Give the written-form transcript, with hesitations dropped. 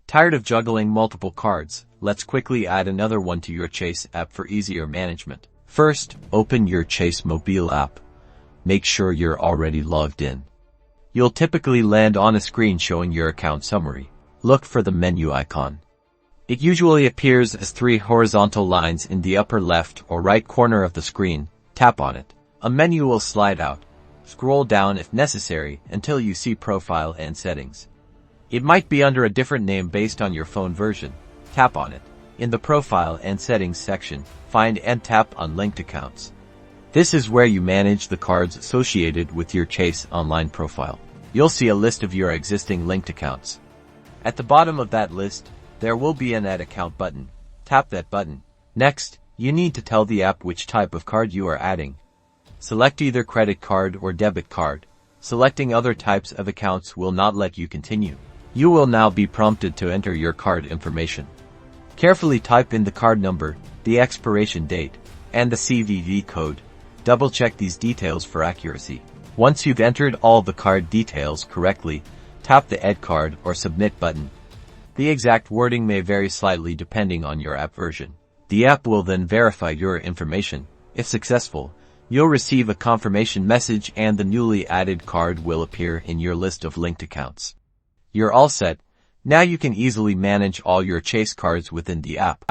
Tired of juggling multiple cards? Let's quickly add another one to your Chase app for easier management. First, open your Chase mobile app. Make sure you're already logged in. You'll typically land on a screen showing your account summary. Look for the menu icon. It usually appears as 3 horizontal lines in the upper left or right corner of the screen. Tap on it. A menu will slide out. Scroll down if necessary until you see Profile and Settings. It might be under a different name based on your phone version. Tap on it. In the Profile and Settings section, find and tap on Linked Accounts. This is where you manage the cards associated with your Chase online profile. You'll see a list of your existing linked accounts. At the bottom of that list, there will be an Add Account button. Tap that button. Next, you need to tell the app which type of card you are adding. Select either credit card or debit card. Selecting other types of accounts will not let you continue. You will now be prompted to enter your card information. Carefully type in the card number, the expiration date, and the CVV code. Double-check these details for accuracy. Once you've entered all the card details correctly, tap the Add Card or Submit button. The exact wording may vary slightly depending on your app version. The app will then verify your information. If successful, you'll receive a confirmation message and the newly added card will appear in your list of linked accounts. You're all set. Now you can easily manage all your Chase cards within the app.